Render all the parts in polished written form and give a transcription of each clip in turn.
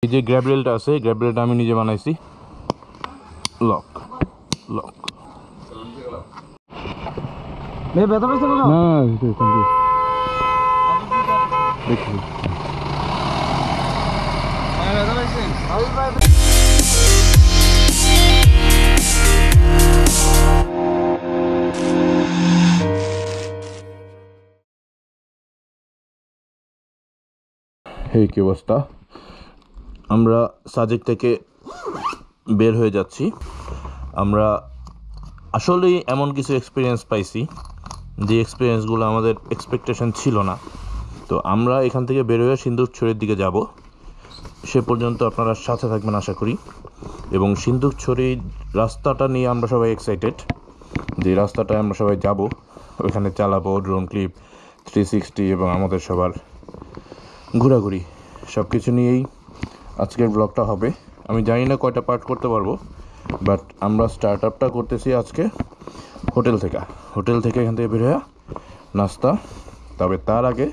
এই যে গ্র্যাব রেলটা আছে, গ্র্যাব রেলটা আমি নিজে বানাইছি। লক লক ব্যথা পেয়েছে কোথাও? না দেখি ব্যথা পেয়েছেন? এই কি অবস্থা, আমরা সাজেক থেকে বের হয়ে যাচ্ছি। আমরা আসলেই এমন কিছু এক্সপিরিয়েন্স পাইছি যে এক্সপিরিয়েন্সগুলো আমাদের এক্সপেকটেশন ছিল না। তো আমরা এখান থেকে বের হয়ে সিন্দুকছড়ির দিকে যাব। সে পর্যন্ত আপনারা সাথে থাকবেন আশা করি। এবং সিন্দুকছড়ির রাস্তাটা নিয়ে আমরা সবাই এক্সাইটেড, যে রাস্তাটায় আমরা সবাই যাব, ওইখানে চালাবো ড্রোন ক্লিপ 360 এবং আমাদের সবার ঘোরাঘুরি সব কিছু নিয়েই আজকের ব্লগটা হবে। আমি জানি না কয়টা পার্ট করতে পারবো, বাট আমরা স্টার্ট আপটা করতেছি আজকে হোটেল থেকে এখান থেকে বের হয়ে নাস্তা, তবে তার আগে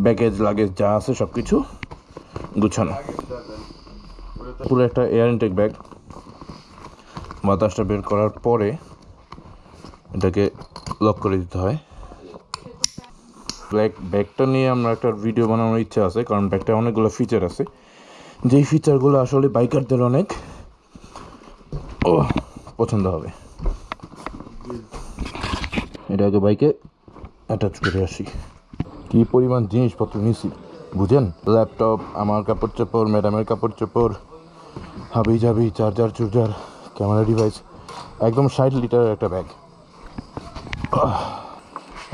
ব্যাগেজ লাগেজ যা আছে সব কিছু গুছানো। পুরো একটা এয়ার ইনটেক ব্যাগ, বাতাসটা বের করার পরে এটাকে লক করে দিতে হয়। ব্যাগটা নিয়ে আমরা একটা ভিডিও বানানোর ইচ্ছা আছে, কারণ ব্যাগটা অনেকগুলো ফিচার আছে, যেই ফিচারগুলো আসলে বাইকারদের অনেক পছন্দ হবে। এটাকে বাইকে অ্যাটাচ করে আসি। কি পরিমাণ জিনিসপত্র নিছি বুঝেন? ল্যাপটপ, আমার কাপড় চোপড়, ম্যাডামের কাপড় চোপড়, হাবি জাবি, চার্জার চুর্জার, ক্যামেরা ডিভাইস, একদম 60 লিটারের একটা ব্যাগ।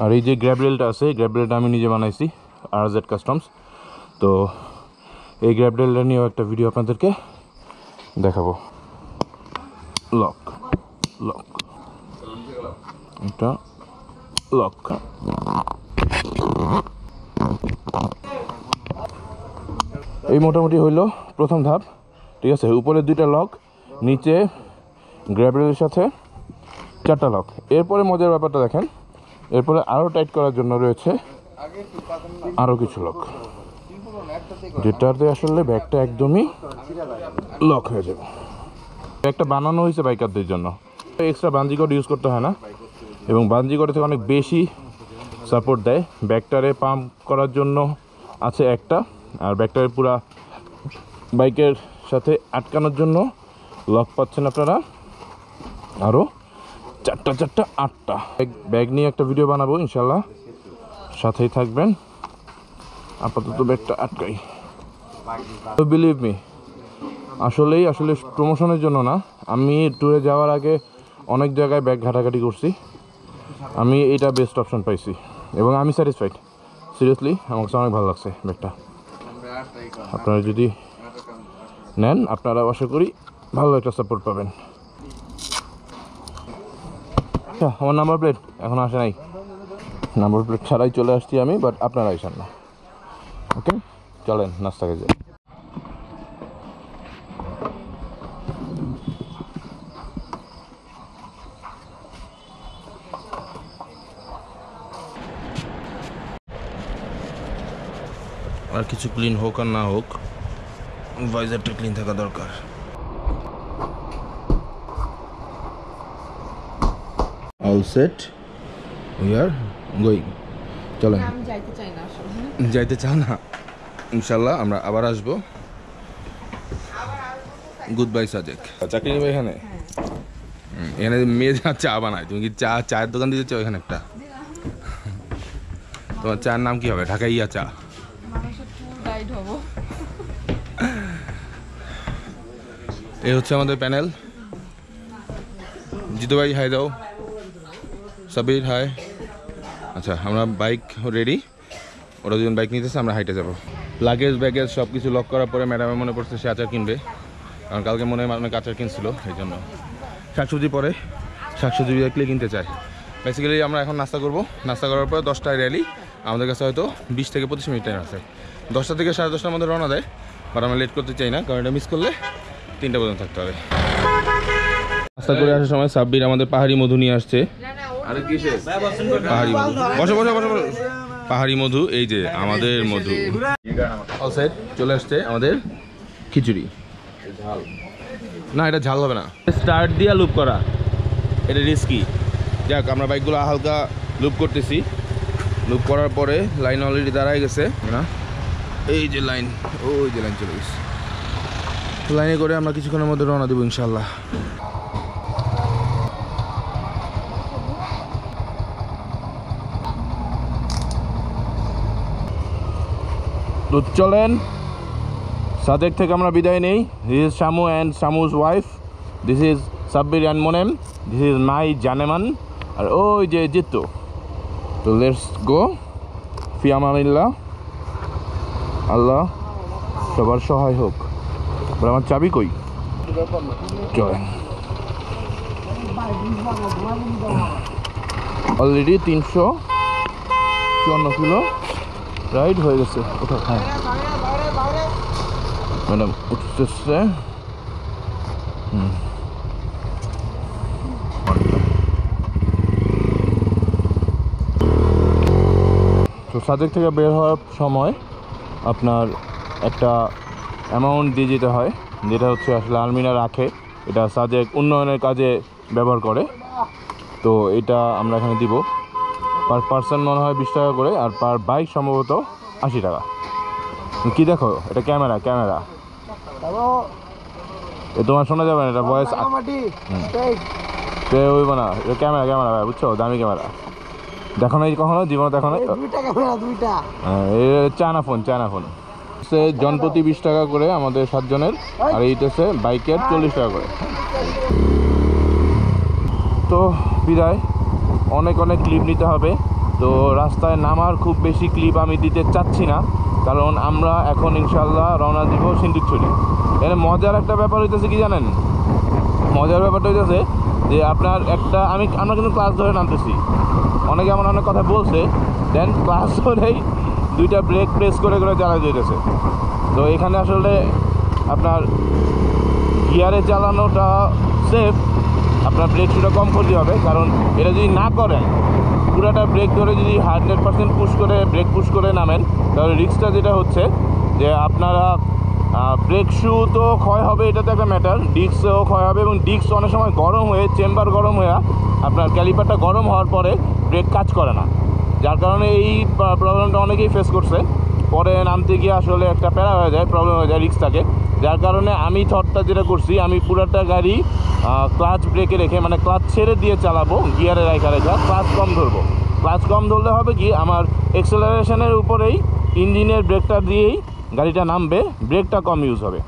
আর এই যে গ্র্যাব রেলটা আছে, গ্র্যাব রেলটা আমি নিজে বানাইছি, RZ কাস্টমস। তো এই গ্র্যাব রেলটা নিয়েও একটা ভিডিও আপনাদেরকে দেখাবো। লক লক এটা লক। এই মোটামুটি হইল প্রথম ধাপ, ঠিক আছে। উপরে 2টা লক, নিচে গ্র্যাব রেলের সাথে 4টা লক। এরপরে মজার ব্যাপারটা দেখেন, এরপরে আরও টাইট করার জন্য রয়েছে আরও কিছু লক, যেটাতে আসলে ব্যাগটা একদমই লক হয়ে যাবে। ব্যাগটা বানানো হয়েছে বাইকারদের জন্য, এক্সট্রা বাঞ্জি কর্ড ইউজ করতে হয় না, এবং বাঞ্জি কর্ড থেকে অনেক বেশি সাপোর্ট দেয়। ব্যাগটারে পাম্প করার জন্য আছে একটা, আর ব্যাগটারে পুরা বাইকের সাথে আটকানোর জন্য লক পাচ্ছেন আপনারা আরও 4টা 8টা। ব্যাগ নিয়ে একটা ভিডিও বানাবো ইনশাল্লাহ, সাথেই থাকবেন। আপাতত ব্যাগটা আটকাই। বিলিভ মি, আসলে প্রমোশনের জন্য না, আমি ট্যুরে যাওয়ার আগে অনেক জায়গায় ব্যাগ ঘাটাঘাটি করছি, আমি এটা বেস্ট অপশন পাইছি এবং আমি স্যাটিসফাইড। সিরিয়াসলি আমার কাছে অনেক ভালো লাগছে ব্যাগটা। আপনারা যদি নেন, আপনারা আশা করি ভালো একটা সাপোর্ট পাবেন। আচ্ছা, আমার নাম্বার প্লেট এখন আসে নাই, নাম্বার প্লেট ছাড়াই চলে আসছি আমি, বাট আপনারা আইসেন না। ওকে, চলেন নাস্তা খেয়ে যাই। আর কিছু ক্লিন হোক আর না হোক, ভাইজারটা ক্লিন থাকা দরকার। All set, we are going. চলেন। আমি যাইতে চাই না আসলে। যাইতে চাও না? ইনশাল্লাহ আমরা আবার আসবো। Good bye Sajek. চাকরি নেবে এখানে? এখানে মেয়ে যা চা বানায়, তুমি কি চায়ের দোকান দিতে চাও? এখানে একটা, তোমার চায়ের নাম কি হবে? ঢাকাইয়া চা। এই হচ্ছে আমাদের প্যানেল। জিতু ভাই হাই দাও, সাবির হাই। আচ্ছা, আমরা বাইক রেডি, ওরা দুজন বাইক নিতেছে, আমরা হাইটে যাবো। লাগেজ ব্যাগেজ সব কিছু লক করার পরে ম্যাডামের মনে পড়ছে সে আচার কিনবে, কারণ কালকে মনে হয় অনেক আচার কিনছিল, এই জন্য শাকসবজি পরে শাকসবজি দেখলে কিনতে চায়। বেসিক্যালি আমরা এখন নাস্তা করবো, নাস্তা করার পরে 10টায় র্যালি, আমাদের কাছে হয়তো 20 থেকে 25 মিনিট টাইম আছে। 10টা থেকে 10:30টার মধ্যে রওনা দেয়, বাট আমরা লেট করতে চাই না, কারণ এটা মিস করলে 3টা পর্যন্ত থাকতে হবে। নাস্তা করে আসার সময় সাব্বির আমাদের পাহাড়ি মধু নিয়ে আসছে। পাহাড়ি মধু, বসো বসো বসো বসো। পাহাড়ি মধু, এই যে আমাদের মধু। অল সাইড চলে আসছে আমাদের খিচুড়ি না, এটা ঝাল হবে না। স্টার্ট দিয়া লুপ করা এটা রিস্কি। যাক, আমরা বাইকগুলো হালকা লুপ করতেছি। লুপ করার পরে লাইন অলরেডি দাঁড়ায় গেছে না, এই যে লাইন, ওই যে লাইন চলে গেছে। লাইনে করে আমরা কিছুক্ষণের মধ্যে রওনা দেবো ইনশাল্লাহ। তো চলেন, সাদেক থেকে আমরা বিদায় নেই। This is Shamu and Shamu's wife, this is Sabbir and Monem, this is my জানেমান, আর ওই যে জিত্তু। তো লেটস গো, ফি আমানিল্লাহ, আল্লাহ সবার সহায় হোক। আমার চাবি কই? চলেন। অলরেডি 354 কিলো রাইড হয়ে গেছে। কোথাও হ্যাঁ ম্যাডাম উঠতেছে। তো সাদেক থেকে বের হওয়ার সময় আপনার একটা অ্যামাউন্ট দিয়ে যেতে হয়, যেটা হচ্ছে আসলে আর্মিরা রাখে, এটা সাদেক উন্নয়নের কাজে ব্যবহার করে। তো এটা আমরা এখানে দিব। পার পার্সন মনে হয় 20 টাকা করে, আর পার বাইক সম্ভবত 80 টাকা। কি দেখো, এটা ক্যামেরা, ক্যামেরা এ তোমার শোনা যাবে না, এটা ভয়েস হইব না। এটা ক্যামেরা, ক্যামেরা ভাই, বুঝছো, দামি ক্যামেরা। দেখো না কখনো জীবনে, দেখো না। China phone, China phone. জনপ্রতি 20 টাকা করে আমাদের 7 জনের, আর এইটাছে বাইকের 40 টাকা করে। তো বিদায়, অনেক অনেক ক্লিপ নিতে হবে। তো রাস্তায় নামার খুব বেশি ক্লিপ আমি দিতে চাচ্ছি না, কারণ আমরা এখন ইনশাল্লাহ রওনা দিব সিন্দুকছড়ি। এখানে মজার একটা ব্যাপার হইতেছে কি জানেন, মজার ব্যাপারটা হইতেছে যে আপনার একটা আমরা কিন্তু ক্লাস ধরে নামতেছি। অনেকে আমার অনেক কথা বলছে, দেন ক্লাস ধরেই 2টা ব্রেক প্রেস করে করে চালা যেতেছে। তো এখানে আসলে আপনার গিয়ারে চালানোটা সেফ, আপনার ব্রেক শুটা কম করতে হবে। কারণ এটা যদি না করেন, পুরাটা ব্রেক ধরে যদি 100% পুশ করে ব্রেক পুশ করে নামেন, তাহলে রিস্কটা যেটা হচ্ছে যে আপনারা ব্রেক শু তো ক্ষয় হবে, এটা তো একটা ম্যাটার, ডিস্কও ক্ষয় হবে। এবং ডিস্ক অনেক সময় গরম হয়ে, চেম্বার গরম হয়ে আপনার ক্যালিপারটা গরম হওয়ার পরে ব্রেক কাজ করে না, যার কারণে এই প্রবলেমটা অনেকেই ফেস করছে। পরে নামতে গিয়ে আসলে একটা প্যারা হয়ে যায়, প্রবলেম হয়ে যায়, রিস্ক থাকে। যার কারণে আমি থটটা যেটা করছি, আমি পুরাটা গাড়ি ক্লাচ ব্রেকে রেখে, মানে ক্লাচ ছেড়ে দিয়ে চালাবো, গিয়ারে রেখা ক্লাচ কম ধরবো। ক্লাচ কম ধরলে হবে কি, আমার এক্সেলারেশনের উপরেই ইঞ্জিনের ব্রেকটা দিয়েই গাড়িটা নামবে, ব্রেকটা কম ইউজ হবে।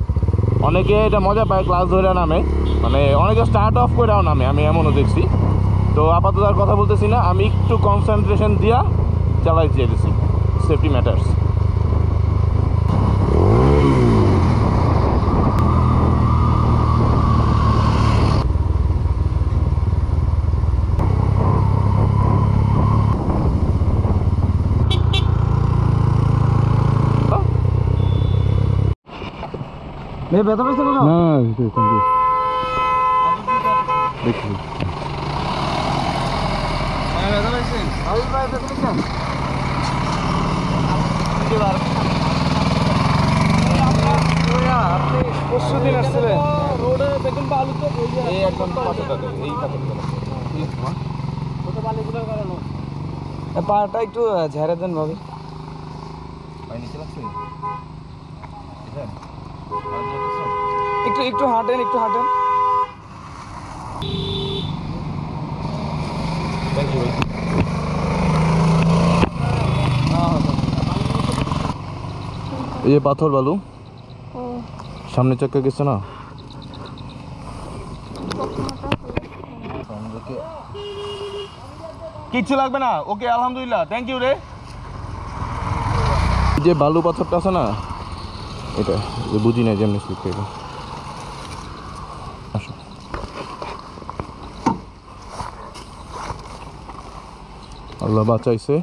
অনেকে এটা মজা পায়, ক্লাচ ধরে নামে, মানে অনেকে স্টার্ট অফ করেও নামে, আমি এমনও দেখছি। তো আপাতত আর কথা বলতেছি না, আমি একটু কনসেন্ট্রেশন দিয়া চালাই যেতেছি, সেফটি ম্যাটার্স। ব্যথা পেয়েছে কোথাও? না, দেখি ব্যথা পেয়েছেন? ব্যথা পেয়েছেন? আপনি পরশু দিন আসছিলেন রোডে দেখুন বালু, তো এই একদম পাথরটাতে, এই পাথরটা পাটা একটু ঝেড়ে দেন ভাবে। একটু একটু হাঁটেন, একটু হাঁটেন। এই যে পাথর বালু সামনে চাক্কা গেছে না, কিচ্ছু লাগবে না। ওকে, আলহামদুলিল্লাহ, থ্যাংক ইউ রে। যে বালু পাথরটা আছে না, এটা বুঝি না যেমনি স্লিপ করে। আসো, আল্লাহ বাঁচাইছে।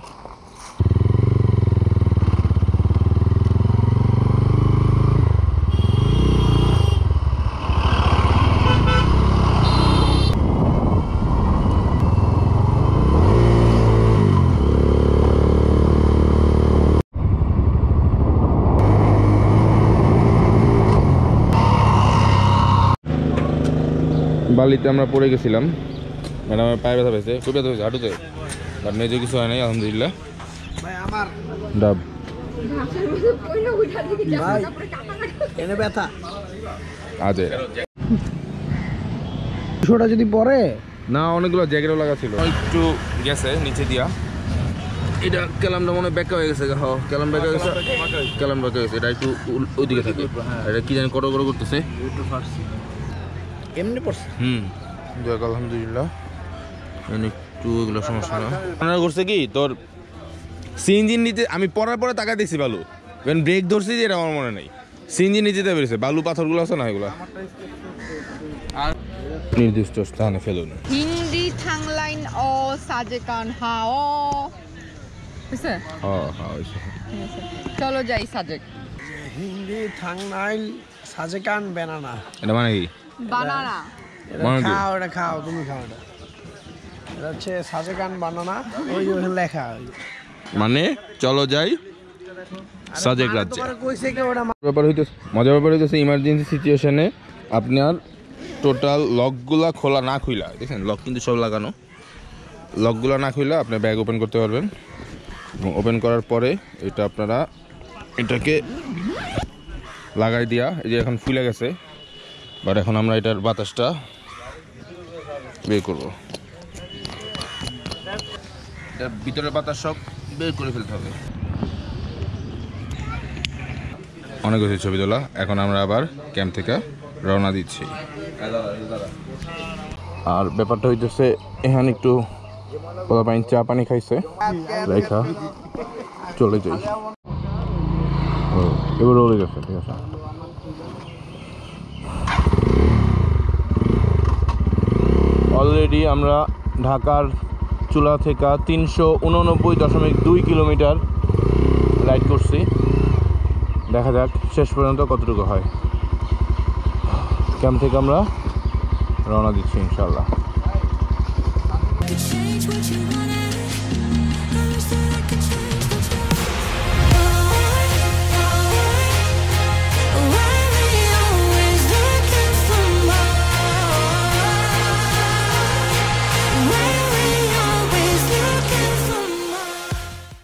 বালিতে আমরা পড়ে গেছিলাম, মানে আমার পায়ে ব্যথা পেয়েছে, খুব ব্যথা হয়েছে হাঁটুতে, বাট মেজর কিছু হয় নাই আলহামদুলিল্লাহ। ভাই আমার ডাব ভাই এনে ব্যথা আছে ছোটা যদি পরে না, অনেকগুলো জ্যাকেটও লাগা ছিল, একটু গেছে নিচে দিয়া। এটা ক্যালামটা মনে ব্যাকা হয়ে গেছে, ক্যালাম ব্যাকা গেছে, ক্যালাম ব্যাকা গেছে, এটা একটু ওইদিকে থাকে, এটা কি জানি কটো করতেছে এমনি পড়ছে। যাক আলহামদুলিল্লাহ, একটু এগুলো সমস্যা না। আপনারা করছে কি তোর সিএনজি নিতে আমি পড়ার পরে টাকা দিয়েছি বালু, ব্রেক ধরছি যে এটা আমার মনে নেই, সিএনজি নিতে পেরেছে বালু পাথরগুলো আছে না এগুলো আর নির্দিষ্ট স্থানে ফেলুন। Hindi Thangline o Sajekan Hao. বুঝছে? চলো যাই সাজেক। হিন্দি থাংনাইল সাজেকান বানানা। এটা মানে কি? বানানা। খাও, এটা খাও, তুমি খাও এটা। এটা হচ্ছে সাজেকান বানানা, ওই যে ওখানে লেখা। মানে চলো যাই সাজেক রাজ্যে। তোমার কইছে কি ওটা মজার ব্যাপার হইতেছে ইমার্জেন্সি সিচুয়েশনে আপনার টোটাল লকগুলা খোলা না খুইলা, দেখেন লক কিন্তু সব লাগানো, লকগুলা না খুইলা আপনি ব্যাগ ওপেন করতে পারবেন, এবং ওপেন করার পরে এটা আপনারা এটাকে লাগাই দিয়া, এই যে এখন ফুলে গেছে, বাট এখন আমরা এটার বাতাসটা বের করব, এটার ভিতরের বাতাস সব বের করে ফেলতে হবে। অনেক হয়েছে ছবি তোলা, এখন আমরা আবার ক্যাম্প থেকে রওনা দিচ্ছি। আর ব্যাপারটা হইতেছে এখানে একটু পোলাপাইন চা পানি খাইছে, রেখা চলে যাই। এবার রয়ে গেছে, ঠিক আছে। অলরেডি আমরা ঢাকার চুলা থেকে 389.2 কিলোমিটার রাইড করছি, দেখা যাক শেষ পর্যন্ত কতটুকু হয়। ক্যাম্প থেকে আমরা রওনা দিচ্ছি ইনশাল্লাহ। Change what you wanted. I wish that I could change.